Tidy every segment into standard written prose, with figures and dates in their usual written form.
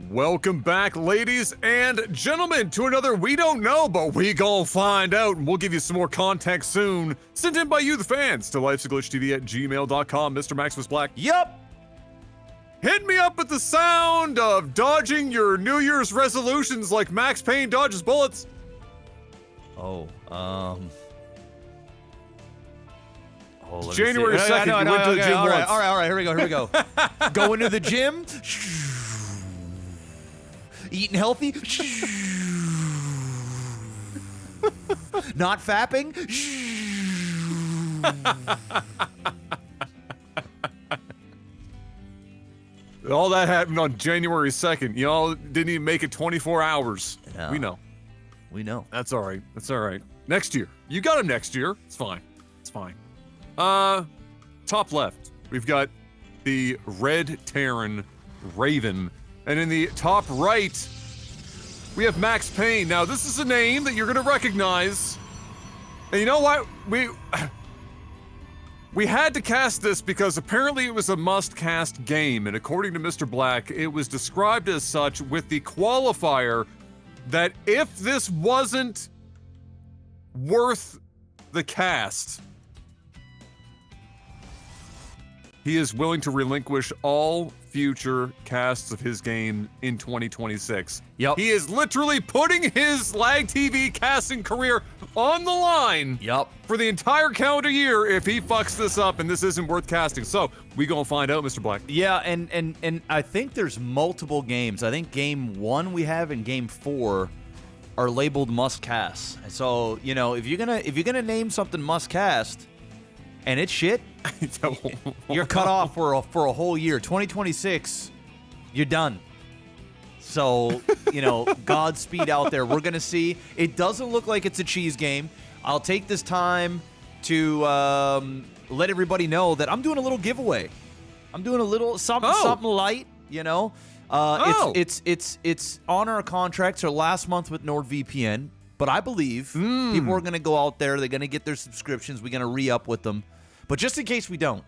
Welcome back, ladies and gentlemen, to another We Don't Know, but we gon' find out, and we'll give you some more context soon. Sent in by you, the fans, to lifesaglitchtv@gmail.com. Mr. Maximus Black. Yup. Hit me up with the sound of dodging your New Year's resolutions like Max Payne dodges bullets. Let January me see. 2nd, you went to the gym all once. right, here we go. Going to the gym. Eating healthy. Not fapping. All that happened on January 2nd. Y'all didn't even make it 24 hours. No. We know. That's all right. Next year. You got him next year. It's fine. Top left, we've got the Red Terran Raven. And in the top right, we have Max Payne. Now, this is a name that you're going to recognize. And you know what? We had to cast this because apparently it was a must-cast game. And according to Mr. Black, it was described as such with the qualifier that if this wasn't worth the cast, he is willing to relinquish all future casts of his game in 2026. Yep. He is literally putting his LAGTV casting career on the line. Yep. For the entire calendar year if he fucks this up and this isn't worth casting. So, we gonna find out, Mr. Black. Yeah, and I think there's multiple games. I think game 1 we have and game 4 are labeled must cast. So, you know, if you're gonna name something must cast and it's shit, you're cut off for a whole year. 2026, you're done. So, you know, Godspeed out there. We're going to see. It doesn't look like it's a cheese game. I'll take this time to let everybody know that I'm doing a little giveaway. I'm doing a little something light, you know. It's on our contracts, our last month with NordVPN. But I believe people are going to go out there. They're going to get their subscriptions. We're going to re-up with them. But just in case we don't,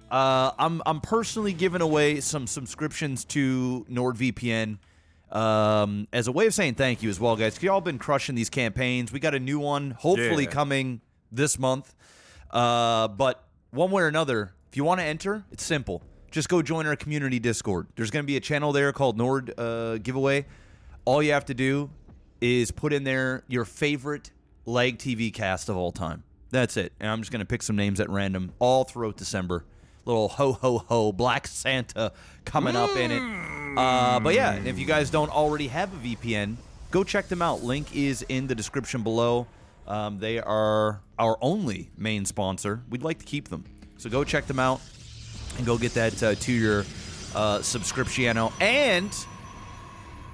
I'm personally giving away some subscriptions to NordVPN as a way of saying thank you as well, guys. Y'all been crushing these campaigns. We got a new one hopefully coming this month. But one way or another, if you want to enter, it's simple. Just go join our community Discord. There's going to be a channel there called Nord Giveaway. All you have to do is put in there your favorite LAGTV cast of all time. That's it. And I'm just going to pick some names at random all throughout December. Little ho-ho-ho Black Santa coming up in it. But yeah, if you guys don't already have a VPN, go check them out. Link is in the description below. They are our only main sponsor. We'd like to keep them. So go check them out and go get that 2-year subscription. And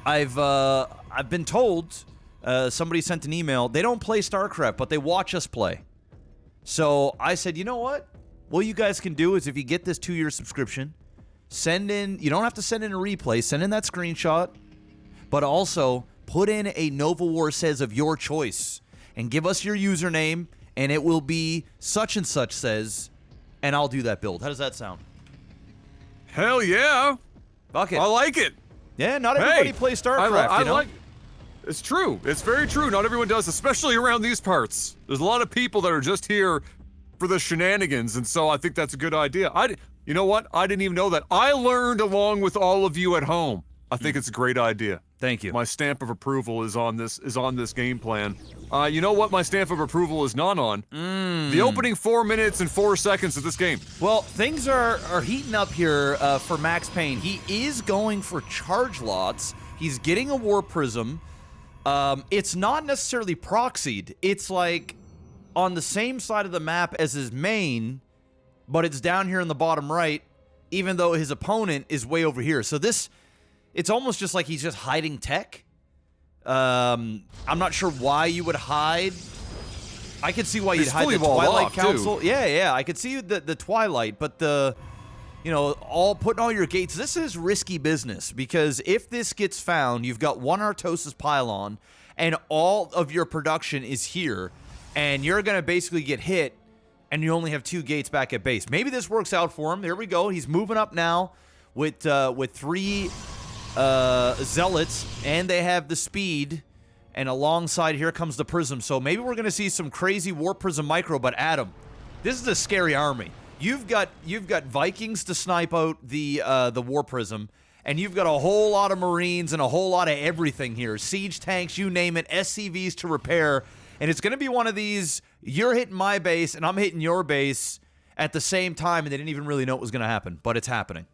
I've been told, somebody sent an email, they don't play StarCraft, but they watch us play. So I said, you know what? What you guys can do is if you get this 2-year subscription, send in, you don't have to send in a replay, send in that screenshot, but also put in a Nova War says of your choice and give us your username and it will be such and such says, and I'll do that build. How does that sound? Hell yeah. Fuck it. I like it. Yeah, not everybody plays StarCraft, you know? It's true. It's very true. Not everyone does, especially around these parts. There's a lot of people that are just here for the shenanigans, and so I think that's a good idea. You know what? I didn't even know that. I learned along with all of you at home. I think it's a great idea. Thank you. My stamp of approval is on this game plan. You know what my stamp of approval is not on? The opening 4 minutes and 4 seconds of this game. Well, things are heating up here for Max Payne. He is going for charge lots. He's getting a War Prism. It's not necessarily proxied. It's like on the same side of the map as his main, but it's down here in the bottom right, even though his opponent is way over here. So it's almost just like he's just hiding tech. I'm not sure why you would hide. I could see why you'd hide the Twilight Council. Yeah, I could see the Twilight, but putting all your gates. This is risky business because if this gets found, you've got one Artosis pylon, and all of your production is here, and you're gonna basically get hit, and you only have 2 gates back at base. Maybe this works out for him. There we go. He's moving up now with 3 zealots, and they have the speed. And alongside here comes the Prism. So maybe we're going to see some crazy Warp Prism Micro. But Adam, this is a scary army. You've got Vikings to snipe out the Warp Prism, and you've got a whole lot of Marines and a whole lot of everything here. Siege tanks, you name it, SCVs to repair. And it's going to be one of these, you're hitting my base and I'm hitting your base at the same time, and they didn't even really know it was going to happen, but it's happening.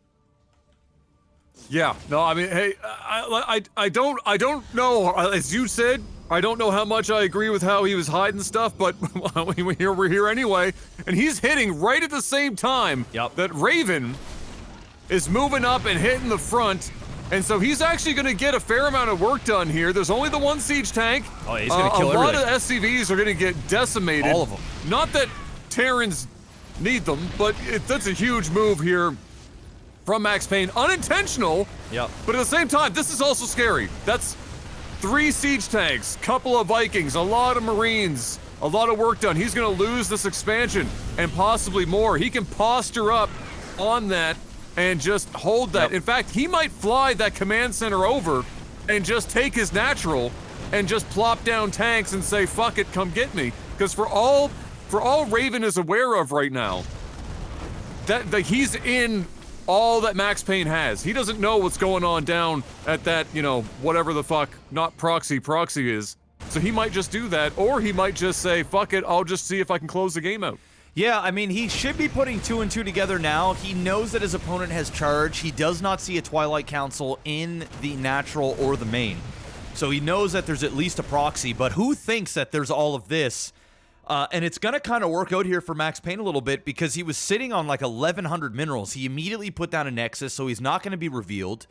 Yeah, no, I mean, hey, I don't know, as you said, I don't know how much I agree with how he was hiding stuff, but we're here anyway, and he's hitting right at the same time that Raven is moving up and hitting the front, and so he's actually going to get a fair amount of work done here. There's only the one siege tank. Oh, he's going to kill everything. A lot of SCVs are going to get decimated. All of them. Not that Terrans need them, but that's a huge move here from Max Payne. Unintentional, but at the same time, this is also scary. That's 3 siege tanks, couple of Vikings, a lot of Marines, a lot of work done. He's going to lose this expansion and possibly more. He can posture up on that and just hold that. In fact, he might fly that command center over and just take his natural and just plop down tanks and say, fuck it, come get me. Because for all Raven is aware of right now, that he's in all that Max Payne has. He doesn't know what's going on down at that, you know, whatever the fuck, not proxy is. So he might just do that, or he might just say, fuck it, I'll just see if I can close the game out. Yeah, I mean, he should be putting 2 and 2 together now. He knows that his opponent has charge. He does not see a Twilight Council in the natural or the main. So he knows that there's at least a proxy, but who thinks that there's all of this? And it's going to kind of work out here for Max Payne a little bit because he was sitting on like 1,100 minerals. He immediately put down a Nexus, so he's not going to be revealed.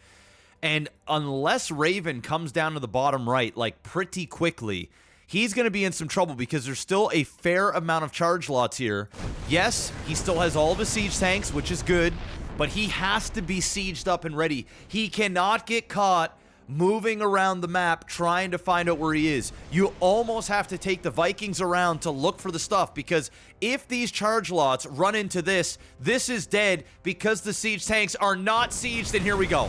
And unless Raven comes down to the bottom right, like pretty quickly, he's going to be in some trouble because there's still a fair amount of charge lots here. Yes, he still has all of his siege tanks, which is good, but he has to be sieged up and ready. He cannot get caught moving around the map trying to find out where he is. You almost have to take the Vikings around to look for the stuff, because if these charge lots run into this is dead because the siege tanks are not sieged, and here we go.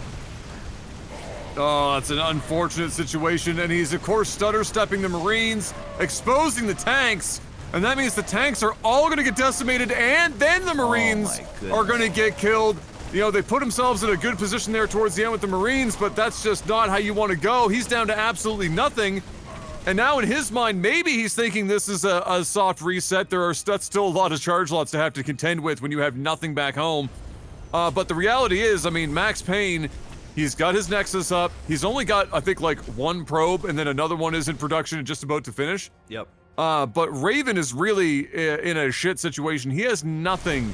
Oh, that's an unfortunate situation, and he's of course stutter-stepping the Marines, exposing the tanks, and that means the tanks are all going to get decimated, and then the Marines are going to get killed. You know, they put themselves in a good position there towards the end with the Marines, but that's just not how you want to go. He's down to absolutely nothing. And now in his mind, maybe he's thinking this is a soft reset. That's still a lot of charge lots to have to contend with when you have nothing back home. But the reality is, I mean, Max Payne, he's got his Nexus up. He's only got, I think, like 1 probe, and then another one is in production and just about to finish. Yep. But Raven is really in a shit situation. He has nothing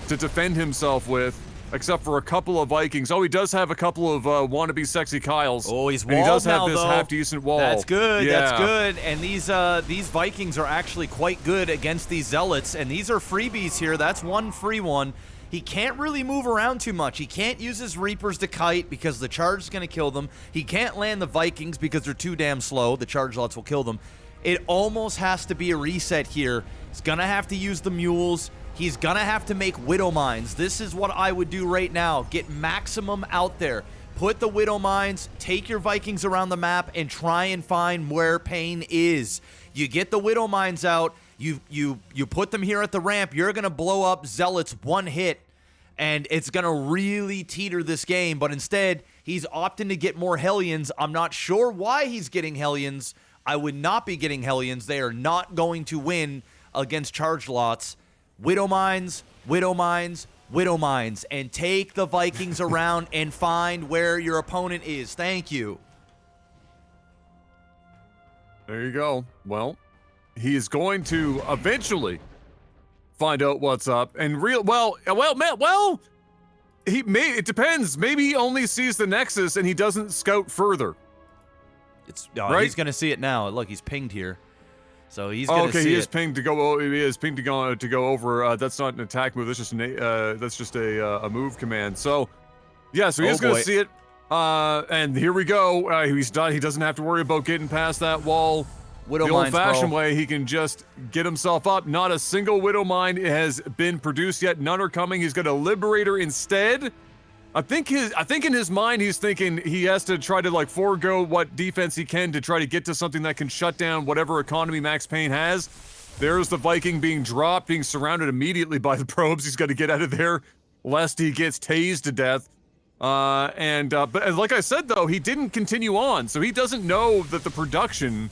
to defend himself with, except for a couple of Vikings. Oh, he does have a couple of wannabe sexy Kyles. Oh, he's walled now, he does have this though. half-decent wall. That's good, yeah. That's good. And these Vikings are actually quite good against these Zealots, and these are freebies here. That's 1 free one. He can't really move around too much. He can't use his Reapers to kite because the charge is going to kill them. He can't land the Vikings because they're too damn slow. The charge lots will kill them. It almost has to be a reset here. He's going to have to use the mules. He's going to have to make Widow Mines. This is what I would do right now. Get maximum out there. Put the Widow Mines, take your Vikings around the map, and try and find where Payne is. You get the Widow Mines out, you put them here at the ramp, you're going to blow up Zealots 1 hit, and it's going to really teeter this game. But instead, he's opting to get more Hellions. I'm not sure why he's getting Hellions. I would not be getting Hellions. They are not going to win against charge lots. Widow Mines, Widow Mines, Widow Mines, and take the Vikings around and find where your opponent is. Thank you. There you go. Well, he is going to eventually find out what's up. And it depends. Maybe he only sees the Nexus and he doesn't scout further. Right? He's going to see it now. Look, he's pinged here. So he's going to see it. Okay, he is pinged to go. He is pinged to go over. That's not an attack move. That's just a move command. So, yeah. So he's going to see it. And here we go. He's done. He doesn't have to worry about getting past that wall. Widow the Mines, old-fashioned way. He can just get himself up. Not a single Widow Mine has been produced yet. None are coming. He's got a Liberator instead. I think in his mind he's thinking he has to try to like forego what defense he can to try to get to something that can shut down whatever economy Max Payne has. There's the Viking being dropped, being surrounded immediately by the probes. He's got to get out of there lest he gets tased to death. But like I said though, he didn't continue on, so he doesn't know that the production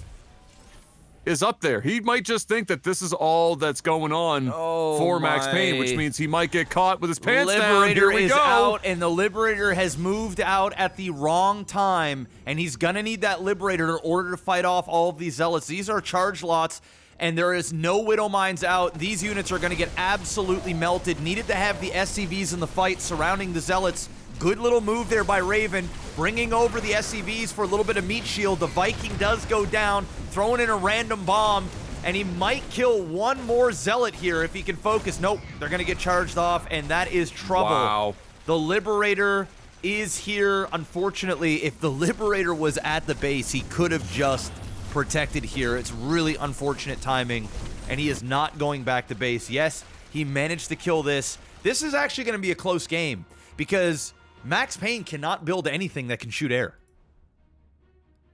is up there. He might just think that this is all that's going on for Max Payne, which means he might get caught with his pants down. Here we go. Out, and the Liberator has moved out at the wrong time, and he's gonna need that Liberator in order to fight off all of these Zealots. These are charge lots, and there is no Widow Mines out. These units are gonna get absolutely melted. Needed to have the SCVs in the fight surrounding the Zealots. Good little move there by Raven, bringing over the SCVs for a little bit of meat shield. The Viking does go down, throwing in a random bomb, and he might kill one more Zealot here if he can focus. Nope, they're gonna get charged off, and that is trouble. Wow. The Liberator is here. Unfortunately, if the Liberator was at the base, he could have just protected here. It's really unfortunate timing, and he is not going back to base. Yes, he managed to kill this. This is actually gonna be a close game, because Max Payne cannot build anything that can shoot air.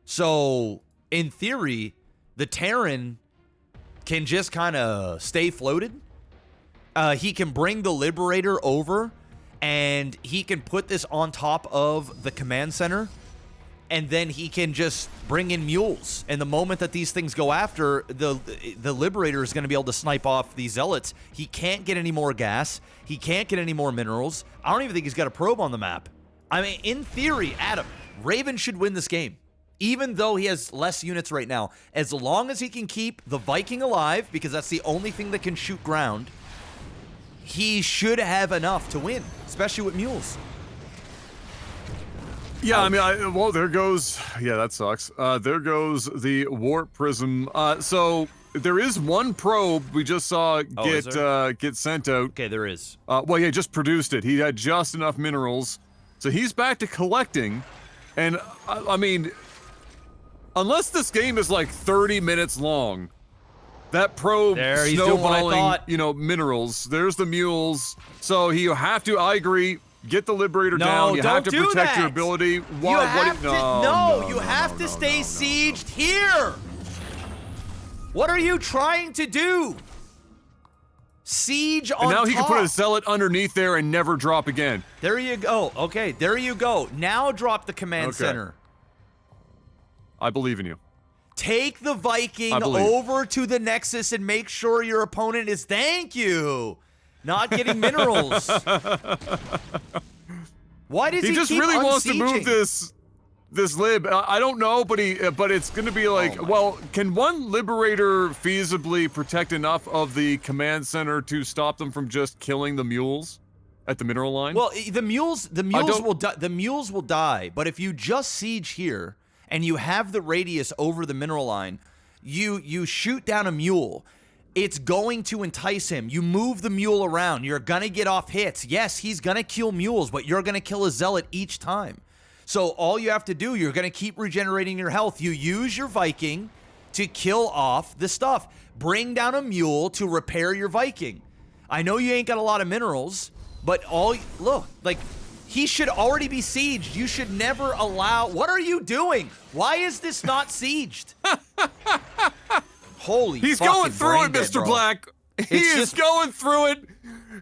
So, in theory, the Terran can just kind of stay floated. He can bring the Liberator over, and he can put this on top of the command center, and then he can just bring in mules. And the moment that these things go after, the Liberator is going to be able to snipe off these Zealots. He can't get any more gas. He can't get any more minerals. I don't even think he's got a probe on the map. I mean, in theory, Adam, Raven should win this game, even though he has less units right now. As long as he can keep the Viking alive, because that's the only thing that can shoot ground, he should have enough to win, especially with mules. Yeah, I mean, well, there goes. Yeah, that sucks. There goes the warp prism. So there is one probe we just saw get sent out. Okay, there is. Well, yeah, just produced it. He had just enough minerals, so he's back to collecting. And I mean, unless this game is like 30 minutes long, that probe snowballing, you know, minerals. There's the mules. So you have to. I agree. Get the Liberator down. You have to protect your ability. You have to stay sieged here. What are you trying to do? Siege on top. And now he can put a Zealot underneath there and never drop again. There you go. Okay, there you go. Now drop the command center. I believe in you. Take the Viking over to the Nexus and make sure your opponent is, thank you, not getting minerals. Why does he just keep really wants to move unsieging? this lib? I don't know, but it's gonna be like, well, can one Liberator feasibly protect enough of the command center to stop them from just killing the mules at the mineral line? Well, the mules will die, but if you just siege here and you have the radius over the mineral line, you shoot down a mule. It's going to entice him. You move the mule around. You're going to get off hits. Yes, he's going to kill mules, but you're going to kill a Zealot each time. So all you have to do, you're going to keep regenerating your health. You use your Viking to kill off the stuff. Bring down a mule to repair your Viking. I know you ain't got a lot of minerals, but look, like, he should already be sieged. You should never allow... What are you doing? Why is this not sieged? Holy He's going through it, Mr. Black. He is going through it.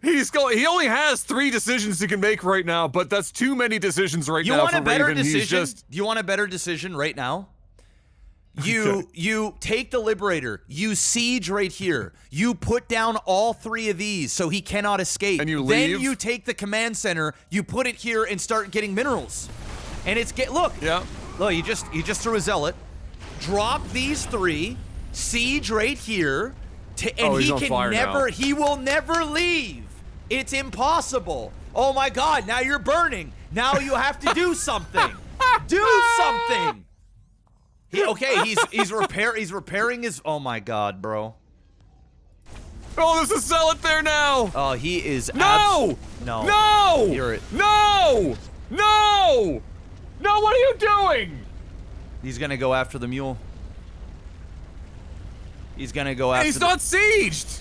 He only has 3 decisions he can make right now, but that's too many decisions right now for Raven. You want a better decision? Do you want a better decision right now? You take the Liberator. You siege right here. You put down all 3 of these so he cannot escape. And you leave? Then you take the command center. You put it here and start getting minerals. And look. Yeah. Look, you just threw a Zealot. Drop these 3. Siege right here, and he will never leave. It's impossible. Oh my God, now you're burning. Now you have to do something. Do something. He's repairing his, oh my God, bro. Oh, there's a Zealot there now. Oh, he is No! Hear it. No! No! No, what are you doing? He's gonna go after the mule. He's gonna go after. He's not sieged.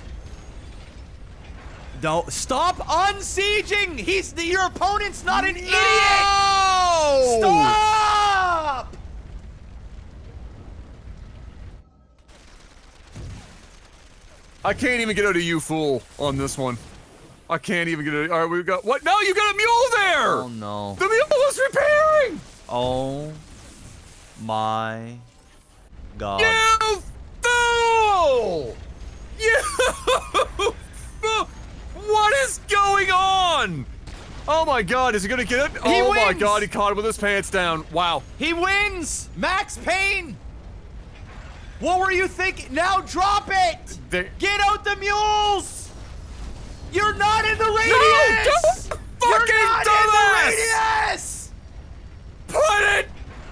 No, stop unsieging! Your opponent's not an idiot! No! Stop! I can't even get out of you, fool, on this one. I can't even get it. All right, we've got what? No, you got a mule there! Oh no. The mule was repairing! Oh my god. You fool! You fool! What is going on? Oh my god, is he gonna get it? He Oh my wins! god, he caught him with his pants down. Wow. He wins! Max Payne! What were you thinking? Now drop it! Get out the mules! You're not in the radius! No, don't You're fucking not do in the this! radius! Put it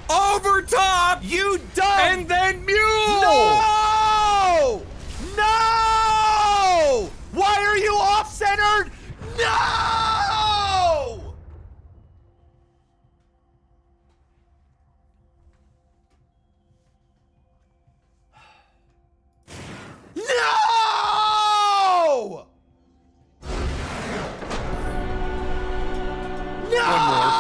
over top! You dumb! And then mule! No! No! Why are you off-centered? No! No! No! One more.